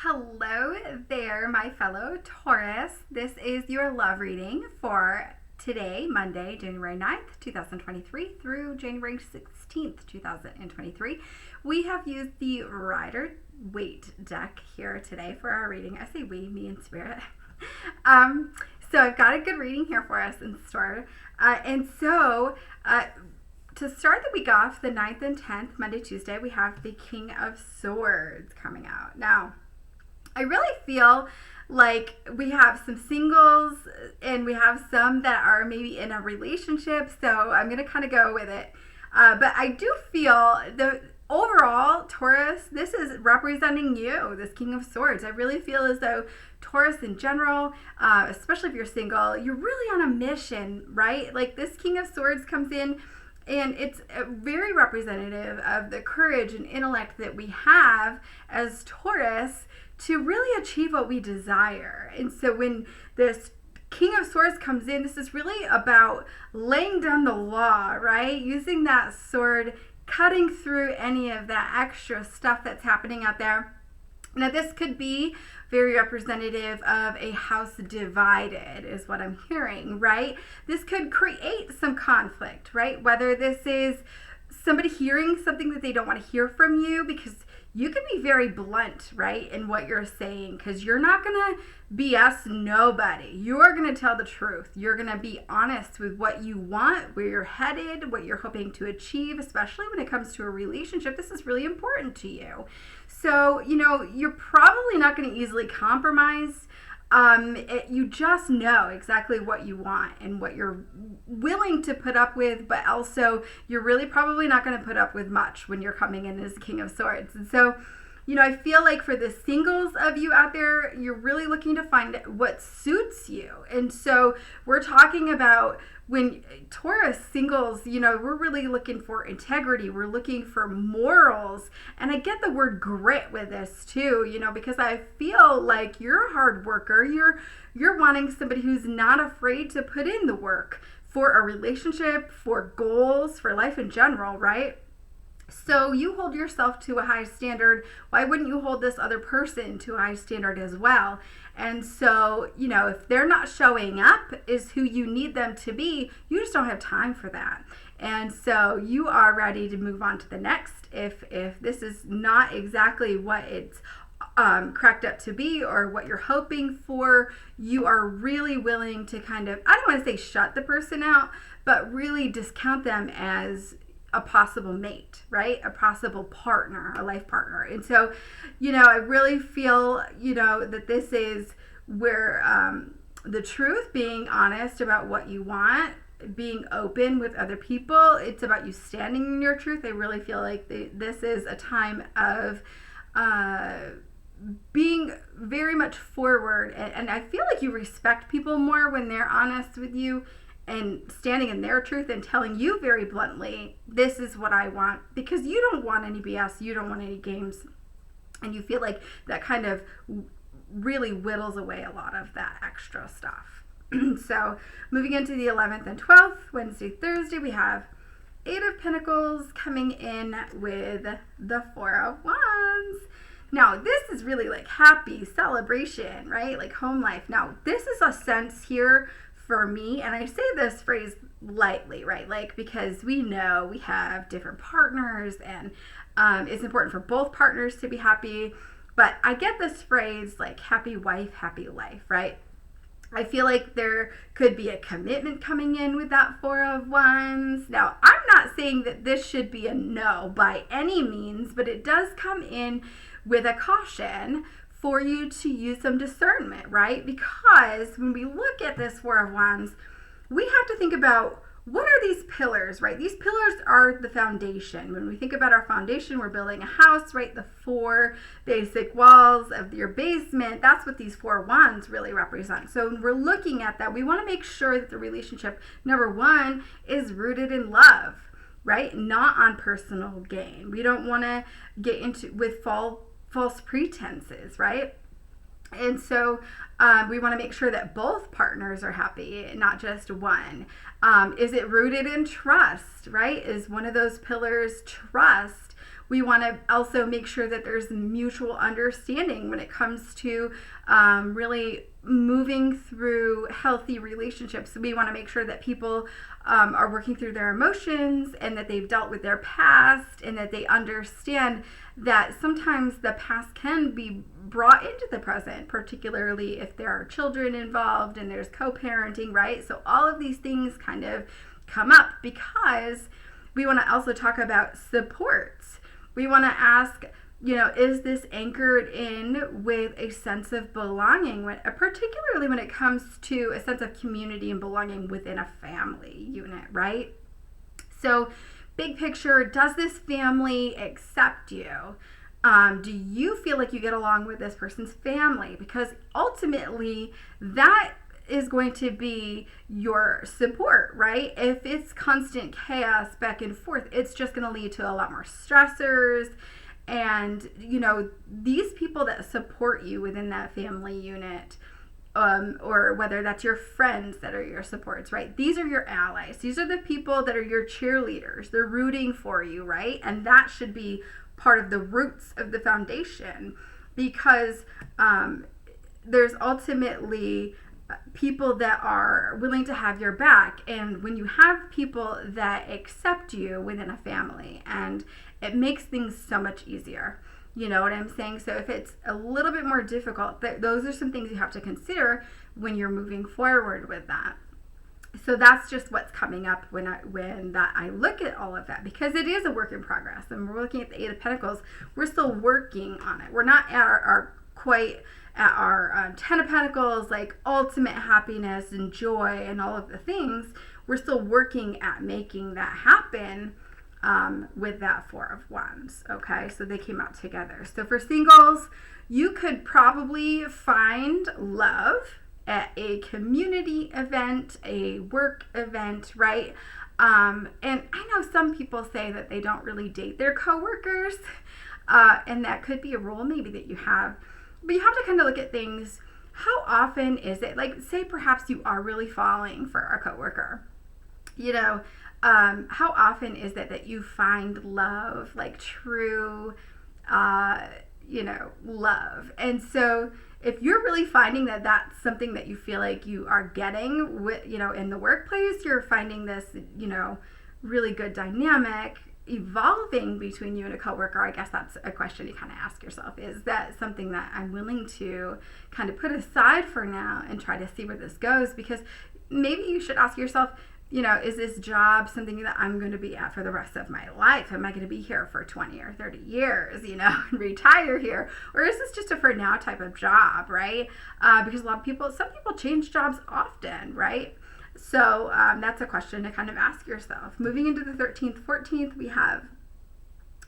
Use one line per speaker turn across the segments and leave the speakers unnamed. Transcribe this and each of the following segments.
Hello there, my fellow Taurus. This is your love reading for today, Monday, January 9th, 2023 through January 16th, 2023. We have used the Rider-Waite deck here today for our reading. I say we, me and Spirit. So I've got a good reading here for us in store. To start the week off, the 9th and 10th, Monday, Tuesday, we have the King of Swords coming out. Now, I really feel like we have some singles and we have some that are maybe in a relationship, so I'm going to kind of go with it. But I do feel the overall, Taurus, this is representing you, this King of Swords. I really feel as though Taurus in general, especially if you're single, you're really on a mission, right? Like this King of Swords comes in and it's very representative of the courage and intellect that we have as Taurus to really achieve what we desire. And so when this King of Swords comes in, this is really about laying down the law, right? Using that sword, cutting through any of that extra stuff that's happening out there. Now, this could be very representative of a house divided, is what I'm hearing, right? This could create some conflict, right? Whether this is somebody hearing something that they don't want to hear from you, because you can be very blunt, right, in what you're saying, because you're not going to BS nobody. You're going to tell the truth. You're going to be honest with what you want, where you're headed, what you're hoping to achieve, especially when it comes to a relationship. This is really important to you. So, you're probably not going to easily compromise. You just know exactly what you want and what you're willing to put up with, but also you're really probably not going to put up with much when you're coming in as King of Swords. And so, I feel like for the singles of you out there, you're really looking to find what suits you. And so we're talking about when Taurus singles, we're really looking for integrity. We're looking for morals. And I get the word grit with this too, because I feel like you're a hard worker. You're wanting somebody who's not afraid to put in the work for a relationship, for goals, for life in general, right? So you hold yourself to a high standard. Why wouldn't you hold this other person to a high standard as well? And so, if they're not showing up is who you need them to be, you just don't have time for that. And so you are ready to move on to the next. If this is not exactly what it's cracked up to be or what you're hoping for, you are really willing to kind of, I don't want to say shut the person out, but really discount them as a possible mate, right? A possible partner, a life partner. And so, I really feel, that this is where the truth, being honest about what you want, being open with other people, it's about you standing in your truth. I really feel like this is a time of being very much forward. And I feel like you respect people more when they're honest with you and standing in their truth and telling you very bluntly, this is what I want, because you don't want any BS, you don't want any games, and you feel like that kind of really whittles away a lot of that extra stuff. So moving into the 11th and 12th, Wednesday, Thursday, we have 8 of Pentacles coming in with the 4 of Wands. Now, this is really like happy celebration, right? Like home life. Now, this is a sense here for me, and I say this phrase lightly, right? Like, because we know we have different partners and it's important for both partners to be happy. But I get this phrase like happy wife, happy life, right? I feel like there could be a commitment coming in with that 4 of Wands. Now, I'm not saying that this should be a no by any means, but it does come in with a caution for you to use some discernment, right? Because when we look at this 4 of Wands, we have to think about, what are these pillars, right? These pillars are the foundation. When we think about our foundation, we're building a house, right? The 4 basic walls of your basement, that's what these 4 wands really represent. So when we're looking at that, we want to make sure that the relationship, number 1, is rooted in love, right? Not on personal gain. We don't want to get into with false pretenses, right? And so we want to make sure that both partners are happy, not just one. Is it rooted in trust, right? Is one of those pillars trust? We want to also make sure that there's mutual understanding when it comes to really moving through healthy relationships. We want to make sure that people are working through their emotions and that they've dealt with their past and that they understand that sometimes the past can be brought into the present, particularly if there are children involved and there's co-parenting, right? So all of these things kind of come up because we want to also talk about supports. We want to ask, is this anchored in with a sense of belonging, particularly when it comes to a sense of community and belonging within a family unit, right? So big picture, does this family accept you? Do you feel like you get along with this person's family? Because ultimately, that is going to be your support, right? If it's constant chaos back and forth, it's just going to lead to a lot more stressors. And, these people that support you within that family unit, or whether that's your friends that are your supports, right? These are your allies. These are the people that are your cheerleaders. They're rooting for you, right? And that should be part of the roots of the foundation, because there's ultimately people that are willing to have your back. And when you have people that accept you within a family, and it makes things so much easier. You know what I'm saying? So if it's a little bit more difficult, those are some things you have to consider when you're moving forward with that. So that's just what's coming up when I look at all of that, because it is a work in progress. And we're looking at the Eight of Pentacles. We're still working on it. We're not at our Ten of Pentacles, like ultimate happiness and joy and all of the things. We're still working at making that happen. With that Four of Wands, okay? So they came out together. So for singles, you could probably find love at a community event, a work event, right? And I know some people say that they don't really date their coworkers, and that could be a rule maybe that you have. But you have to kind of look at things. How often is it, like, say perhaps you are really falling for a coworker, how often is it that you find love, like true, love? And so if you're really finding that that's something that you feel like you are getting with, in the workplace, you're finding this, really good dynamic evolving between you and a coworker, I guess that's a question you kind of ask yourself. Is that something that I'm willing to kind of put aside for now and try to see where this goes? Because maybe you should ask yourself, is this job something that I'm going to be at for the rest of my life? Am I going to be here for 20 or 30 years, and retire here? Or is this just a for now type of job, right? Because some people change jobs often, right? So that's a question to kind of ask yourself. Moving into the 13th, 14th, we have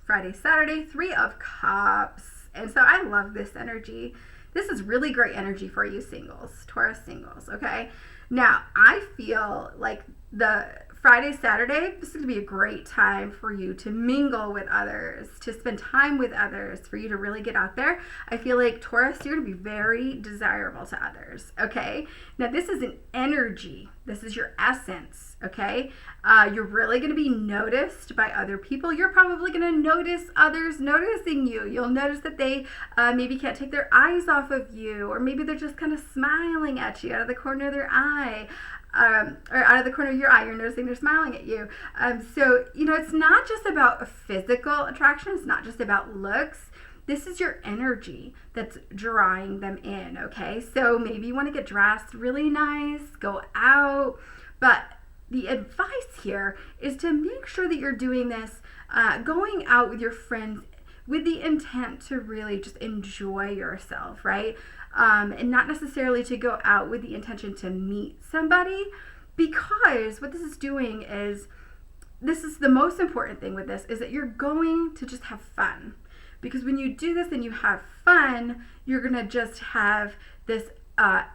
Friday, Saturday, Three of Cups. And so I love this energy. This is really great energy for you singles, Taurus singles, okay? Now, I feel like the Friday, Saturday, this is going to be a great time for you to mingle with others, to spend time with others, for you to really get out there. I feel like Taurus, you're going to be very desirable to others, okay? Now, this is an energy. This is your essence, okay? You're really going to be noticed by other people. You're probably going to notice others noticing you. You'll notice that they maybe can't take their eyes off of you, or maybe they're just kind of smiling at you out of the corner of their eye. Or out of the corner of your eye, you're noticing they're smiling at you. So, it's not just about physical attraction. It's not just about looks. This is your energy that's drawing them in, okay? So maybe you want to get dressed really nice, go out. But the advice here is to make sure that you're doing this, going out with your friends with the intent to really just enjoy yourself, right? And not necessarily to go out with the intention to meet somebody, because what this is doing is, this is the most important thing with this, is that you're going to just have fun. Because when you do this and you have fun, you're going to just have this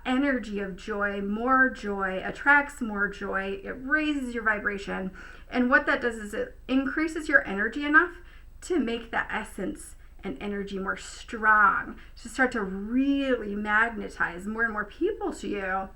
energy of joy. More joy attracts more joy. It raises your vibration. And what that does is it increases your energy enough to make that essence and energy more strong, to start to really magnetize more and more people to you.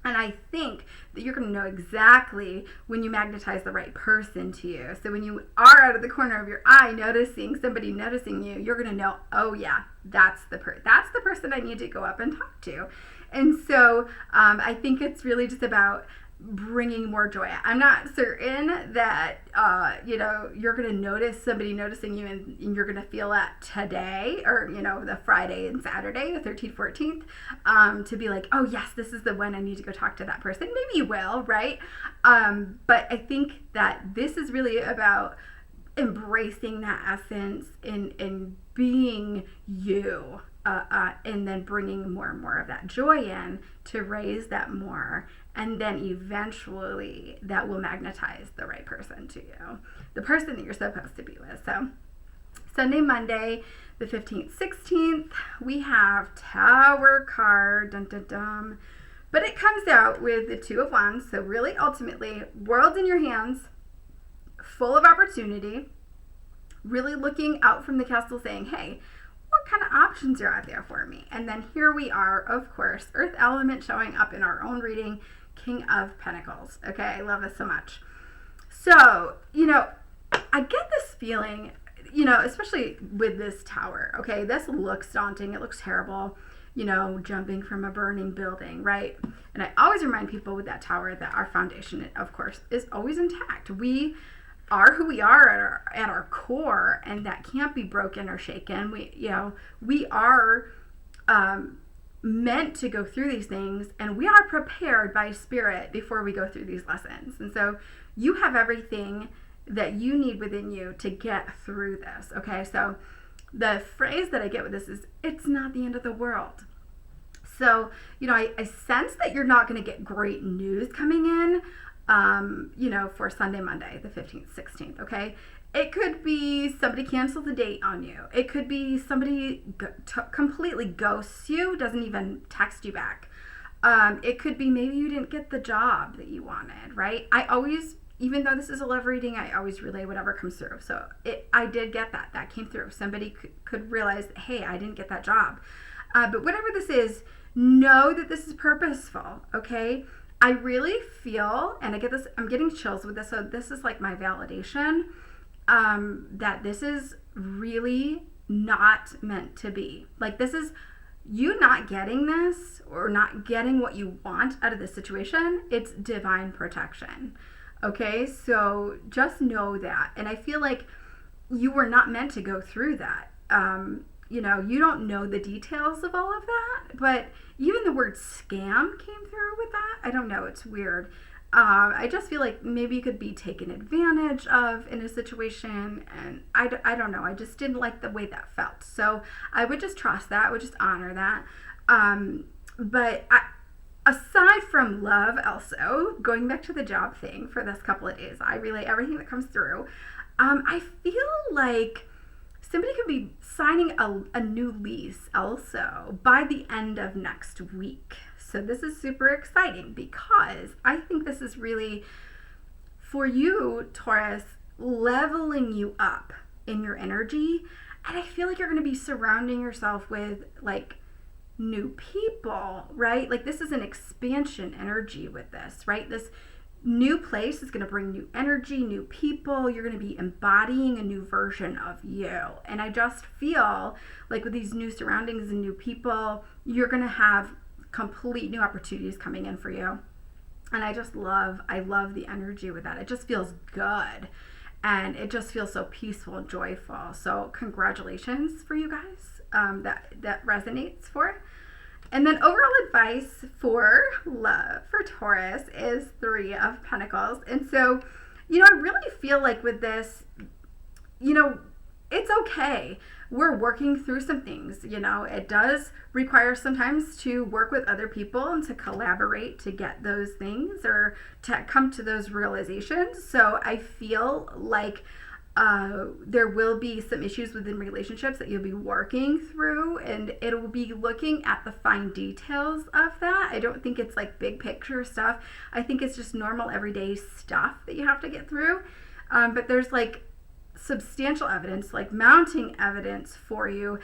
And I think that you're going to know exactly when you magnetize the right person to you. So when you are out of the corner of your eye noticing somebody noticing you, you're going to know, oh yeah, that's the person I need to go up and talk to. And so I think it's really just about bringing more joy. I'm not certain that you're going to notice somebody noticing you and you're going to feel that today, or the Friday and Saturday, the 13th, 14th, to be like, oh yes, this is the one I need to go talk to that person. Maybe you will, right? But I think that this is really about embracing that essence and being you, and then bringing more and more of that joy in to raise that more. And then eventually that will magnetize the right person to you, the person that you're supposed to be with. So Sunday, Monday, the 15th, 16th, we have Tower card, dun dun dun. But it comes out with the Two of Wands. So really, ultimately, world in your hands, full of opportunity, really looking out from the castle saying, hey, what kind of options are out there for me? And then here we are, of course, Earth element showing up in our own reading, King of Pentacles. Okay, I love this so much. So, I get this feeling, especially with this tower, okay, this looks daunting. It looks terrible, jumping from a burning building, right? And I always remind people with that tower that our foundation, of course, is always intact. We are who we are at our core, and that can't be broken or shaken. We are meant to go through these things, and we are prepared by spirit before we go through these lessons. And so you have everything that you need within you to get through this. Okay, so the phrase that I get with this is, it's not the end of the world. So I sense that you're not going to get great news coming in for Sunday, Monday, the 15th, 16th, okay? It could be somebody cancels a date on you. It could be somebody completely ghosts you, doesn't even text you back. It could be maybe you didn't get the job that you wanted, right? I always, even though this is a love reading, I always relay whatever comes through. So I did get that. That came through. Somebody could realize, hey, I didn't get that job. But whatever this is, know that this is purposeful, okay? I really feel, and I get this, I'm getting chills with this, so this is like my validation, that this is really not meant to be. Like, this is you not getting this or not getting what you want out of this situation. It's divine protection. Okay, so just know that. And I feel like you were not meant to go through that. You don't know the details of all of that, but even the word scam came through with that. I don't know, it's weird. I just feel like maybe you could be taken advantage of in a situation, and I don't know. I just didn't like the way that felt. So I would just trust that. I would just honor that. Aside from love, also, going back to the job thing for this couple of days, I relay everything that comes through. I feel like somebody could be signing a new lease also by the end of next week. So this is super exciting because I think this is really, for you, Taurus, leveling you up in your energy. And I feel like you're going to be surrounding yourself with like new people, right? Like this is an expansion energy with this, right? This new place is going to bring new energy, new people. You're going to be embodying a new version of you. And I just feel like with these new surroundings and new people, you're going to have complete new opportunities coming in for you. And I love the energy with that. It just feels good. And it just feels so peaceful and joyful. So congratulations for you guys. That resonates for. And then overall advice for love for Taurus is 3 of Pentacles. And so, I really feel like with this, it's okay. We're working through some things, it does require sometimes to work with other people and to collaborate to get those things or to come to those realizations. So I feel like there will be some issues within relationships that you'll be working through, and it will be looking at the fine details of that. I don't think it's like big picture stuff. I think it's just normal everyday stuff that you have to get through. But there's like substantial evidence, like mounting evidence for you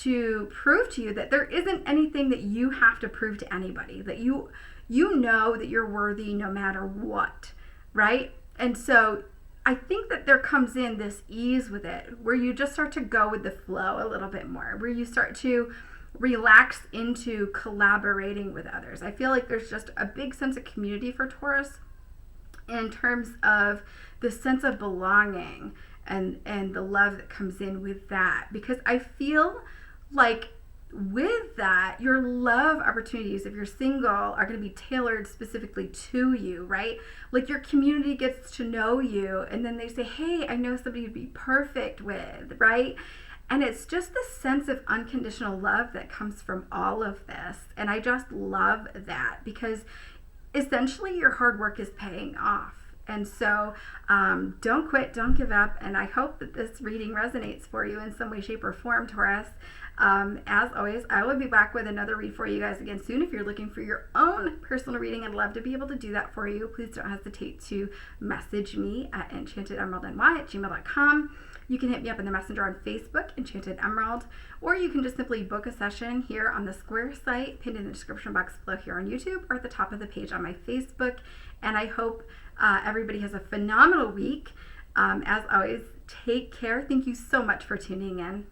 to prove to you that there isn't anything that you have to prove to anybody, that you you know that you're worthy no matter what, right? And so I think that there comes in this ease with it, where you just start to go with the flow a little bit more, where you start to relax into collaborating with others. I feel like there's just a big sense of community for Taurus in terms of the sense of belonging and the love that comes in with that. Because I feel like with that, your love opportunities, if you're single, are going to be tailored specifically to you, right? Like your community gets to know you and then they say, hey, I know somebody you'd be perfect with, right? And it's just the sense of unconditional love that comes from all of this. And I just love that, because essentially your hard work is paying off. And so don't quit, don't give up. And I hope that this reading resonates for you in some way, shape, or form, Taurus. As always, I will be back with another read for you guys again soon. If you're looking for your own personal reading, I'd love to be able to do that for you. Please don't hesitate to message me at enchantedemeraldny@gmail.com. You can hit me up in the messenger on Facebook, Enchanted Emerald, or you can just simply book a session here on the Square site, pinned in the description box below here on YouTube, or at the top of the page on my Facebook. And I hope everybody has a phenomenal week. As always, take care. Thank you so much for tuning in.